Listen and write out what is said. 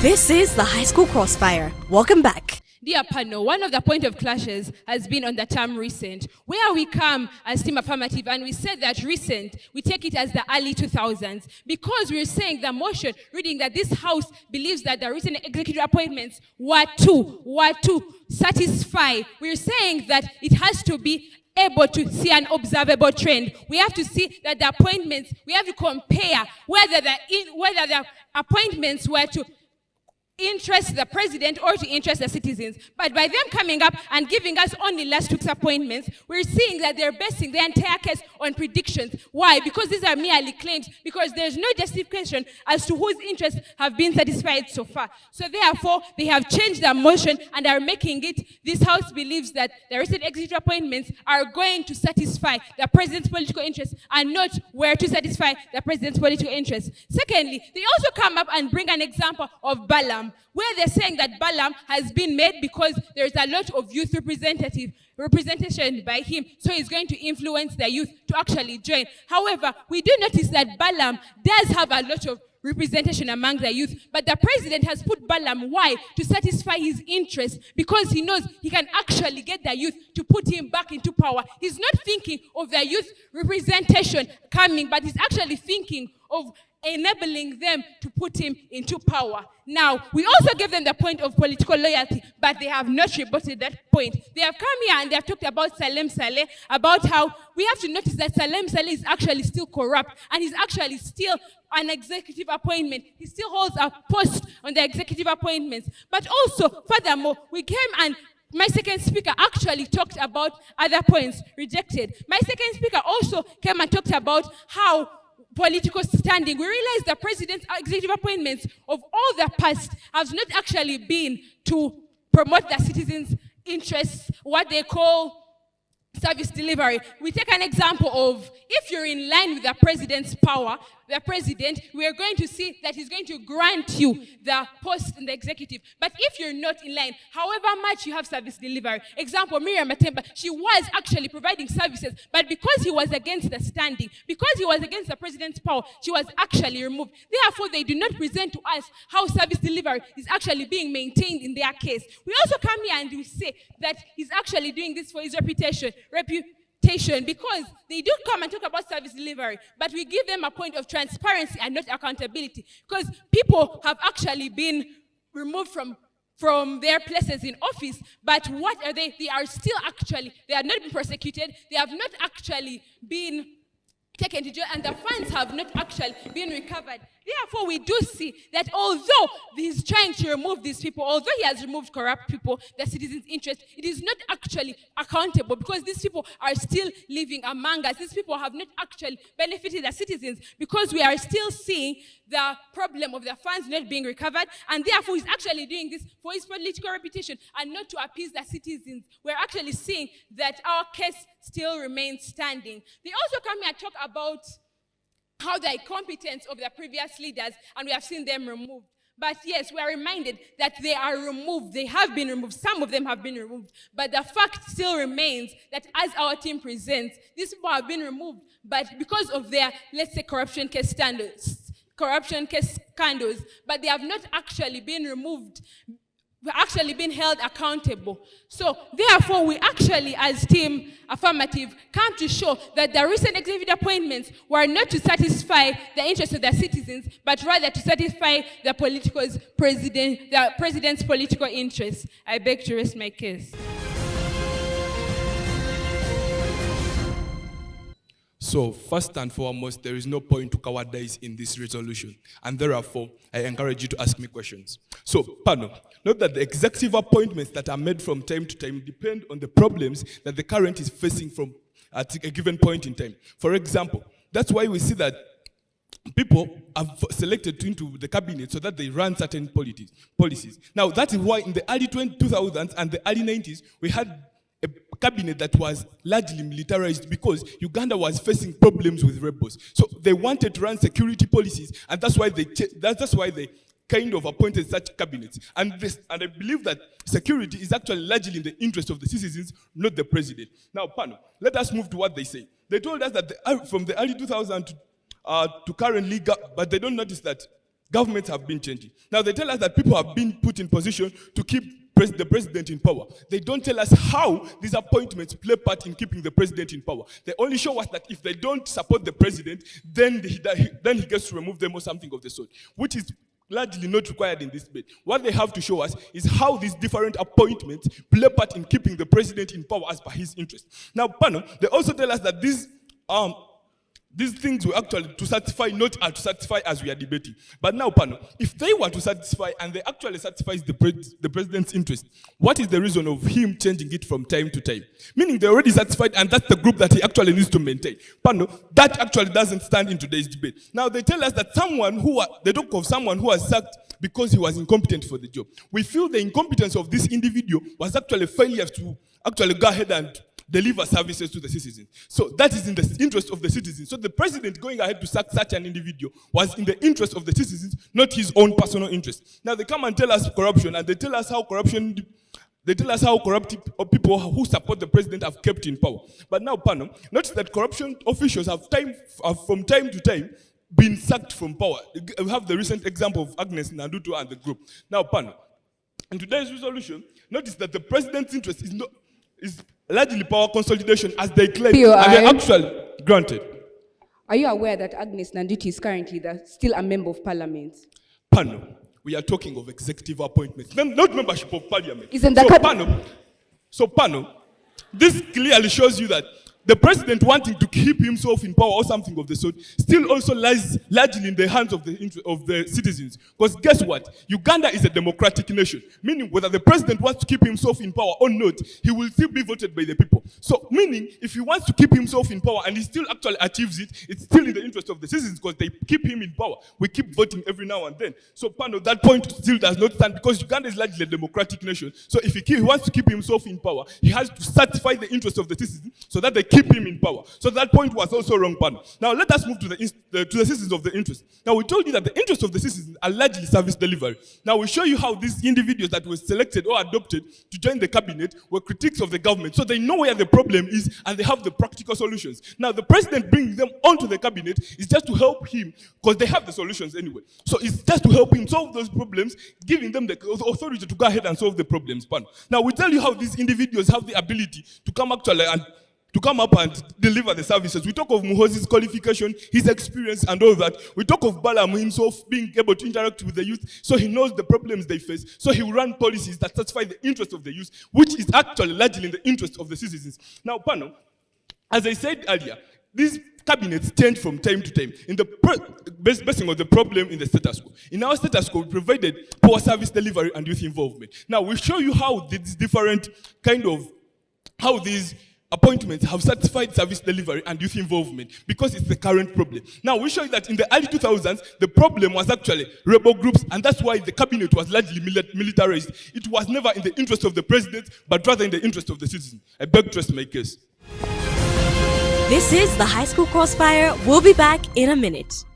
This is the High School Crossfire. Welcome back. Dear panel, one of the point of clashes has been on the term recent, where we come as team affirmative and we said that recent, we take it as the early 2000s, because we're saying the motion, reading that this house believes that the recent executive appointments were to satisfy. We're saying that it has to be able to see an observable trend. We have to see that the appointments, we have to compare whether the appointments were to interest the president or to interest the citizens. But by them coming up and giving us only last week's appointments, we're seeing that they're basing the entire case on predictions. Why? Because these are merely claims, because there's no justification as to whose interests have been satisfied so far. So therefore, they have changed their motion and are making it, this house believes that the recent executive appointments are going to satisfy the president's political interests and not where to satisfy the president's political interests. Secondly, they also come up and bring an example of Balaam, where they're saying that Balaam has been made because there's a lot of youth representation by him, so he's going to influence the youth to actually join. However, we do notice that Balaam does have a lot of representation among the youth, but the president has put Balaam, why? To satisfy his interests, because he knows he can actually get the youth to put him back into power. He's not thinking of the youth representation coming, but he's actually thinking of enabling them to put him into power. Now, we also gave them the point of political loyalty, but they have not rebutted that point. They have come here and they have talked about Salem Saleh, about how we have to notice that Salem Saleh is actually still corrupt, and he's actually still an executive appointment. He still holds a post on the executive appointments. But also, furthermore, we came and my second speaker actually talked about other points rejected. My second speaker also came and talked about how political standing. We realize the president's executive appointments of all the past have not actually been to promote the citizens' interests, what they call service delivery. We take an example of, if you're in line with the president's power, the president, we are going to see that he's going to grant you the post in the executive. But if you're not in line, however much you have service delivery, example, Miriam Matemba, she was actually providing services, but because he was against the standing, because he was against the president's power, she was actually removed. Therefore, they do not present to us how service delivery is actually being maintained in their case. We also come here and we say that he's actually doing this for his reputation, because they do come and talk about service delivery, but we give them a point of transparency and not accountability, because people have actually been removed from their places in office, but what are they? They are still actually, they have not been prosecuted, they have not actually been taken to jail, and the funds have not actually been recovered. Therefore, we do see that although he's trying to remove these people, although he has removed corrupt people, the citizens' interest, it is not actually accountable, because these people are still living among us. These people have not actually benefited the citizens, because we are still seeing the problem of the funds not being recovered, and therefore he's actually doing this for his political reputation and not to appease the citizens. We're actually seeing that our case still remains standing. They also come here and talk about how the incompetence of the previous leaders, and we have seen them removed. But yes, we are reminded that they are removed. They have been removed. Some of them have been removed. But the fact still remains that as our team presents, these people have been removed, but because of their, let's say, corruption case scandals, but they have not actually been removed, actually been held accountable. So therefore, we actually, as team affirmative, come to show that the recent executive appointments were not to satisfy the interests of the citizens, but rather to satisfy the president's political interests. I beg to rest my case. So, first and foremost, there is no point to cowardice in this resolution. And therefore, I encourage you to ask me questions. So, panel, note that the executive appointments that are made from time to time depend on the problems that the current is facing at a given point in time. For example, that's why we see that people are selected into the cabinet so that they run certain policies. Now, that is why in the early 2000s and the early 90s, we had a cabinet that was largely militarized, because Uganda was facing problems with rebels. So they wanted to run security policies, and that's why they kind of appointed such cabinets. And I believe that security is actually largely in the interest of the citizens, not the president. Now, panel, let us move to what they say. They told us that from the early 2000s to currently, but they don't notice that Governments have been changing. Now they tell us that people have been put in position to keep the president in power. They don't tell us how these appointments play part in keeping the president in power. They only show us that if they don't support the president, then he gets to remove them or something of the sort, which is largely not required in this debate. What they have to show us is how these different appointments play part in keeping the president in power as per his interest. Now, Pano, they also tell us that these things were actually to satisfy, not to satisfy as we are debating. But now, Pano, if they were to satisfy and they actually satisfy the president's interest, what is the reason of him changing it from time to time? Meaning they're already satisfied and that's the group that he actually needs to maintain. Pano, that actually doesn't stand in today's debate. Now they tell us that they talk of someone who was sacked because he was incompetent for the job. We feel the incompetence of this individual was actually failure to actually go ahead and deliver services to the citizens. So that is in the interest of the citizens. So the president going ahead to sack such an individual was in the interest of the citizens, not his own personal interest. Now they come and tell us corruption, and they tell us how corruptive people who support the president have kept in power. But now, Pano, notice that corruption officials have from time to time been sacked from power. We have the recent example of Agnes Nandutu and the group. Now, Pano, in today's resolution, notice that the president's interest is largely power consolidation as they claim, POI. and they actually granted. Are you aware that Agnes Nandutu is currently still a member of parliament? Pano, we are talking of executive appointments, not membership of parliament. So Pano, this clearly shows you that the president wanting to keep himself in power or something of the sort still also lies largely in the hands of the citizens. Because guess what? Uganda is a democratic nation, meaning whether the president wants to keep himself in power or not, he will still be voted by the people. So meaning if he wants to keep himself in power and he still actually achieves it, it's still in the interest of the citizens because they keep him in power. We keep voting every now and then. So Pano, that point still does not stand because Uganda is largely a democratic nation. So if he wants to keep himself in power, he has to satisfy the interest of the citizens so that they keep him in power. So that point was also wrong, Pano. Now let us move to the citizens of the interest. Now we told you that the interests of the citizens are largely service delivery. Now we show you how these individuals that were selected or adopted to join the cabinet were critics of the government. So they know where the problem is and they have the practical solutions. Now the president bringing them onto the cabinet is just to help him because they have the solutions anyway. So it's just to help him solve those problems, giving them the authority to go ahead and solve the problems, Pano. Now we tell you how these individuals have the ability to come up and deliver the services. We talk of Muhoozi's qualification, his experience and all that. We talk of Balaam himself being able to interact with the youth, so he knows the problems they face. So he will run policies that satisfy the interests of the youth, which is actually largely in the interest of the citizens. Now, Pano, as I said earlier, these cabinets change from time to time based on the problem in the status quo. In our status quo, we provided poor service delivery and youth involvement. Now, we show you how these different how these appointments have satisfied service delivery and youth involvement because it's the current problem. Now we show you that in the early 2000s, the problem was actually rebel groups, and that's why the cabinet was largely militarized. It was never in the interest of the president, but rather in the interest of the citizen. I beg to rest my case. This is the High School Crossfire. We'll be back in a minute.